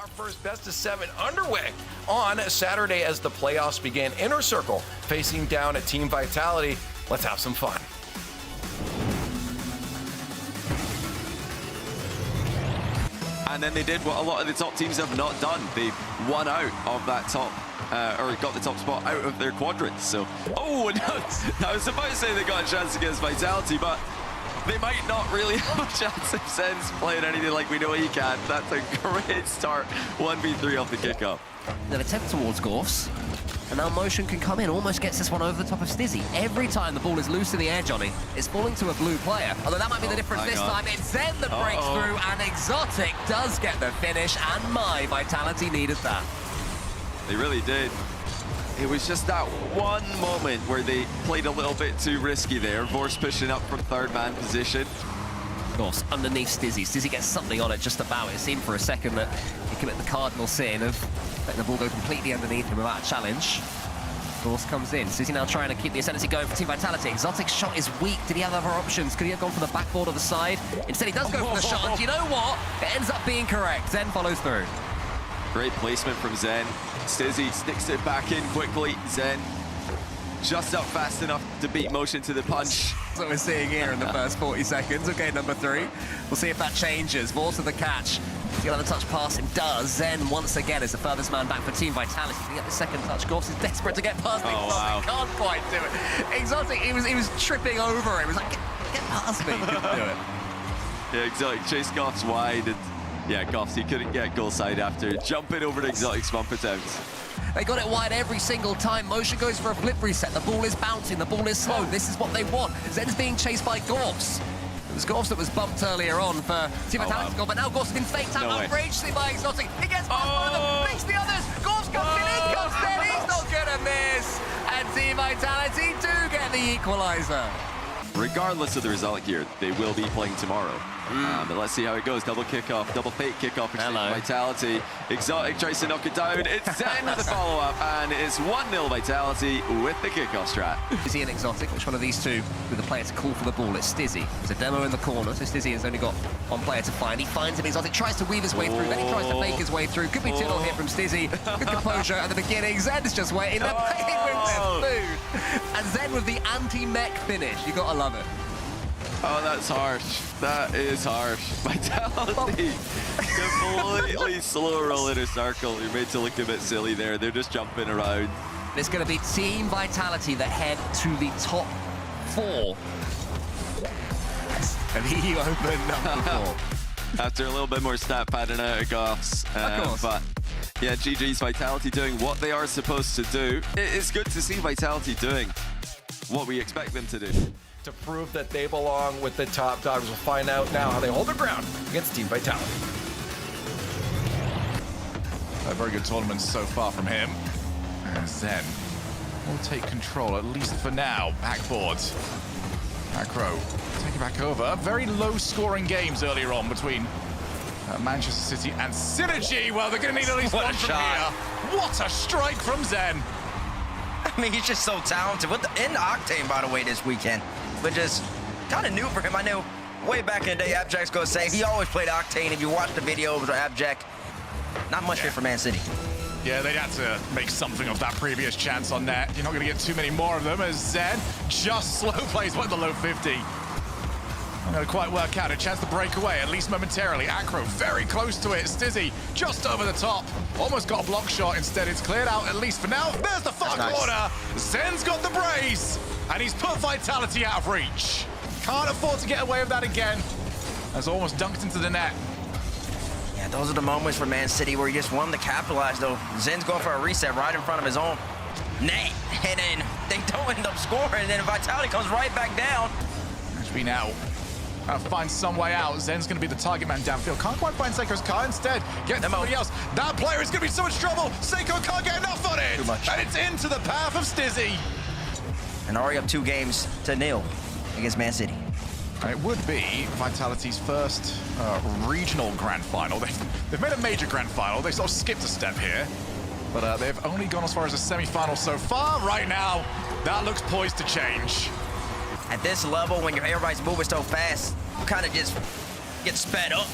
Our first best of 7 underway on Saturday as the playoffs begin. Inner Circle facing down at Team Vitality. Let's have some fun. And then they did what a lot of the top teams have not done. They won out of that top, or got the top spot out of their quadrants. So, oh, no, I was about to say they got a chance against Vitality, but they might not really have a chance if Zen's playing anything like we know he can. That's a great start, 1v3 off the kickoff. An attempt towards Gorfs, and now Motion can come in, almost gets this one over the top of Stizzy. Every time the ball is loose in the air, Johnny, it's falling to a blue player. Although that might be the difference this time. It's Zen that breaks through, and Exotic does get the finish, and my Vitality needed that. They really did. It was just that one moment where they played a little bit too risky there. Vorse pushing up from third man position. Of course, underneath Stizzy. Stizzy gets something on it just about. It seemed for a second that he commit the cardinal sin of letting the ball go completely underneath him without a challenge. Vorse comes in. Stizzy now trying to keep the ascendancy going for Team Vitality. Exotic's shot is weak. Did he have other options? Could he have gone for the backboard or the side? Instead, he does go for the shot. And do you know what? It ends up being correct. Zen follows through. Great placement from Zen. Stizzy sticks it back in quickly. Zen just up fast enough to beat Motion to the punch. That's what we're seeing here in the first 40 seconds. Okay, number 3. We'll see if that changes. Vorse with the catch. He's got another touch pass and does. Zen once again is the furthest man back for Team Vitality. Can get the second touch. Gorfs is desperate to get past Exotic. Wow. Can't quite do it. Exotic, he was tripping over it. He was like, get past me. Couldn't do it. Yeah, Exotic chased Goffs wide, and yeah, Goffs, he couldn't get goal side after jumping over to Exotic's bump attempt. They got it wide every single time. Motion goes for a flip reset. The ball is bouncing. The ball is slow. This is what they want. Zen's being chased by Gorfs. It was Gorfs that was bumped earlier on for Team Vitality to go, but now Gorfs has been faked out outrageously by Exotic. He gets past one of them, fakes the others. Gorfs comes in comes then. He's not gonna miss. And Team Vitality do get the equalizer. Regardless of the result here, they will be playing tomorrow. But let's see how it goes. Double kickoff, double fake kickoff for Vitality. Exotic tries to knock it down. It's Zen with the follow-up, and it's 1-0 Vitality with the kickoff strat. Stizzy and Exotic, which one of these two with the player to call for the ball? It's Stizzy. There's a demo in the corner, so Stizzy has only got one player to find. He finds him. Exotic tries to weave his way through, then he tries to fake his way through. Could be 2-0 here from Stizzy. Good composure at the beginning. Zen is just waiting. They're playing with their food. And Zen with the anti-mech finish. You gotta love it. Oh, that's harsh. That is harsh. Vitality completely slow roll in a circle. You're made to look a bit silly there. They're just jumping around. It's going to be Team Vitality that head to the top 4. And he opened number 4. After a little bit more stat padding out of Goffs. Of course. But yeah, GG's Vitality doing what they are supposed to do. It's good to see Vitality doing what we expect them to do. To prove that they belong with the top dogs. We'll find out now how they hold their ground against Team Vitality. A very good tournament so far from him. And Zen will take control, at least for now. Backboard. Macro, take it back over. Very low-scoring games earlier on between Manchester City and Synergy. Well, they're going to need at least one from here. What a strike from Zen. I mean, he's just so talented. In Octane, by the way, this weekend. But just kind of new for him. I know way back in the day, Abjack's going to say he always played Octane. If you watch the videos of Abjack, not much here for Man City. Yeah, they'd had to make something of that previous chance on net. You're not going to get too many more of them as Zen just slow plays with the low 50. Not going to quite work out. A chance to break away, at least momentarily. Acro very close to it. Stizzy just over the top. Almost got a block shot. Instead, it's cleared out, at least for now. There's the far corner. Zen's got the brace. And he's put Vitality out of reach. Can't afford to get away with that again. That's almost dunked into the net. Yeah, those are the moments for Man City where you just want to capitalize, though. Zen's going for a reset right in front of his own net. And then they don't end up scoring. And then Vitality comes right back down. Actually now, find some way out. Zen's going to be the target man downfield. Can't quite find Seiko's car. Instead, get somebody else. That player is going to be in so much trouble. Seiko can't get enough on it. Too much. And it's into the path of Stizzy. And already up 2-0 against Man City. And it would be Vitality's first regional grand final. They've made a major grand final. They sort of skipped a step here. But they've only gone as far as a semi-final so far. Right now, that looks poised to change. At this level, when everybody's moving so fast, you kind of just get sped up.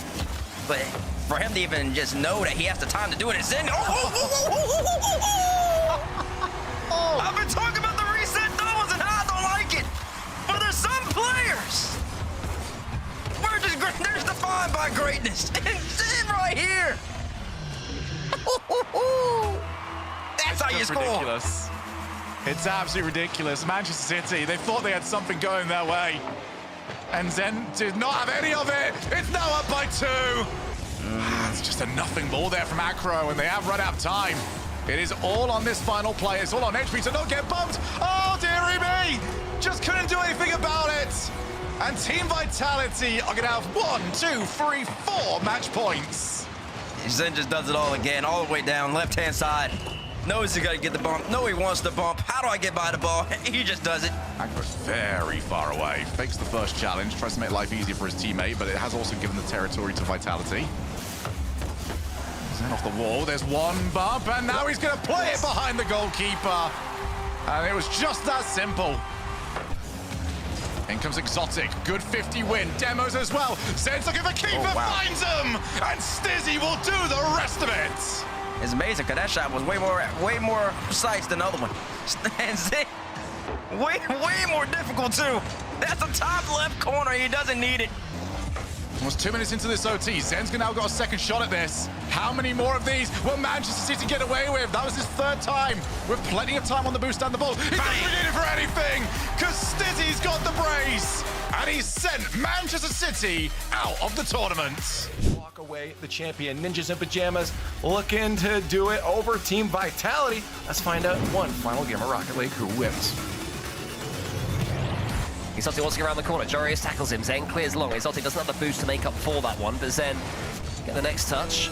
But for him to even just know that he has the time to do it. And Zen, I've been talking about the reset doubles and how I don't like it. But there's some players, they're just defined by greatness. And Zen right here. That's how you score. Ridiculous. It's absolutely ridiculous. Manchester City, they thought they had something going their way. And Zen did not have any of it. It's now up by 2. It's just a nothing ball there from Acro, and they have run out of time. It is all on this final play. It's all on HP to not get bumped. Oh, dearie me. Just couldn't do anything about it. And Team Vitality are going to have 1, 2, 3, 4 match points. Zen just does it all again, all the way down, left-hand side. Knows he's got to get the bump. No, he wants the bump. How do I get by the ball? He just does it. Acro's very far away. Fakes the first challenge, tries to make life easier for his teammate, but it has also given the territory to Vitality. Zen off the wall. There's one bump, and now he's going to play it behind the goalkeeper. And it was just that simple. In comes Exotic. Good 50 win. Demos as well. Zen's looking for keeper, finds him! And Stizzy will do the rest of it! It's amazing because that shot was way more precise than the other one. And Zen, way more difficult too. That's the top left corner. He doesn't need it. Almost 2 minutes into this OT. Zen's now got a second shot at this. How many more of these will Manchester City get away with? That was his 3rd time with plenty of time on the boost and the ball. He doesn't need it for anything because Stizzy's got the brace and he's sent Manchester City out of the tournament. Walk away the champion. Ninjas in Pajamas looking to do it over Team Vitality. Let's find out one final game of Rocket League who wins. Exotic wants to go around the corner. Jorius tackles him. Zen clears long. Exotic doesn't have the boost to make up for that one, but Zen get the next touch.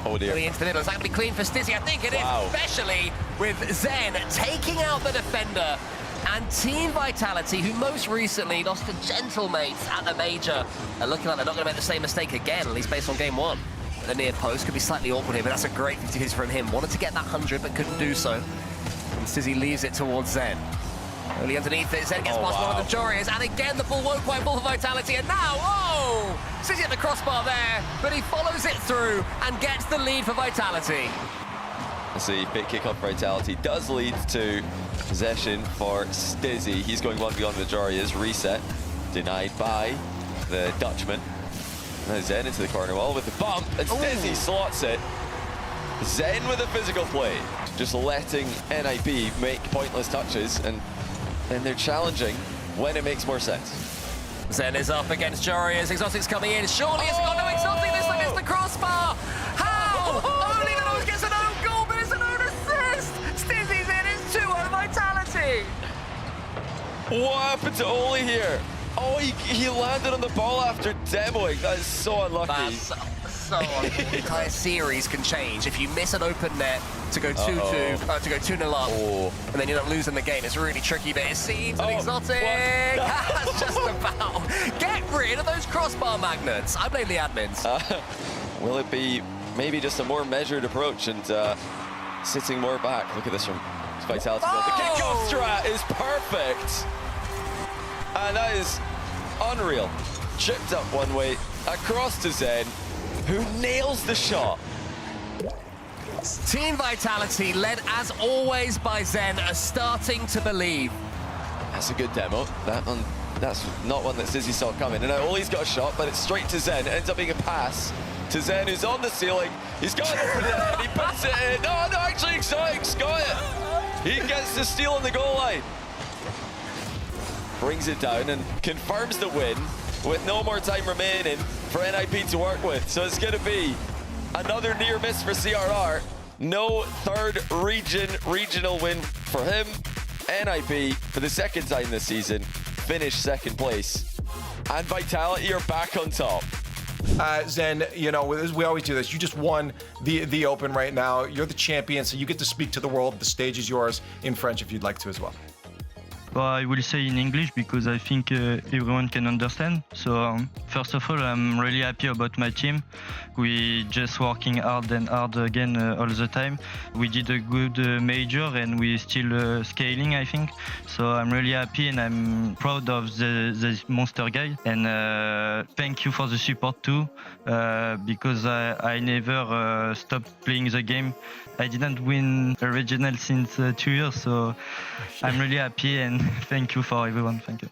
Oh dear. Going into the middle. Is that going to be clean for Stizzy? I think it is, especially with Zen taking out the defender. And Team Vitality, who most recently lost to Gentlemates at the major, are looking like they're not going to make the same mistake again, at least based on game 1. The near post could be slightly awkward here, but that's a great 50 from him. Wanted to get that 100, but couldn't do so. And Stizzy leaves it towards Zen. Only underneath it, Zen gets past one of the Jorius, and again the ball won't quite fall for Vitality, and now, Stizzy at the crossbar there, but he follows it through and gets the lead for Vitality. See, big kick-off Vitality does lead to possession for Stizzy. He's going one beyond the Jorius, reset, denied by the Dutchman. Now Zen into the corner wall with the bump, and Stizzy slots it. Zen with a physical play, just letting NIP make pointless touches, and then they're challenging when it makes more sense. Zen is up against Jorius. Exotic's coming in. Surely it's got no Exotic. This one is the crossbar. How? Only the nose gets an own goal, but it's an own assist. Stizzy's in. It's 2-0 Vitality. What happened to Oli here? Oh, he landed on the ball after demoing. That is so unlucky. The entire series can change if you miss an open net to go 2-2, to go 2-0 up, and then you end up losing the game. It's really tricky, but it seems an Exotic has just about get rid of those crossbar magnets. I blame the admins. Will it be maybe just a more measured approach and sitting more back? Look at this from Vitality. The kickoff strat is perfect, and that is unreal. Chipped up one way across to Zen, who nails the shot. Team Vitality, led as always by Zen, are starting to believe. That's a good demo. That one, that's not one that Stizzy saw coming. And now Oli's got a shot, but it's straight to Zen. It ends up being a pass to Zen, who's on the ceiling. He's got it over there, and he puts it in. No, actually, Exotic's got it. He gets the steal on the goal line. Brings it down and confirms the win with no more time remaining for NIP to work with. So it's going to be another near miss for CRR. No third regional win for him. NIP, for the 2nd time this season, finished 2nd place. And Vitality are back on top. Zen, you know, we always do this. You just won the Open right now. You're the champion, so you get to speak to the world. The stage is yours in French if you'd like to as well. Well, I will say in English because I think everyone can understand. So first of all, I'm really happy about my team. We just working hard and hard again all the time. We did a good major and we still scaling, I think. So I'm really happy and I'm proud of the monster guy. And thank you for the support too, because I never stopped playing the game. I didn't win a regional since 2 years, so I'm really happy and thank you for everyone. Thank you.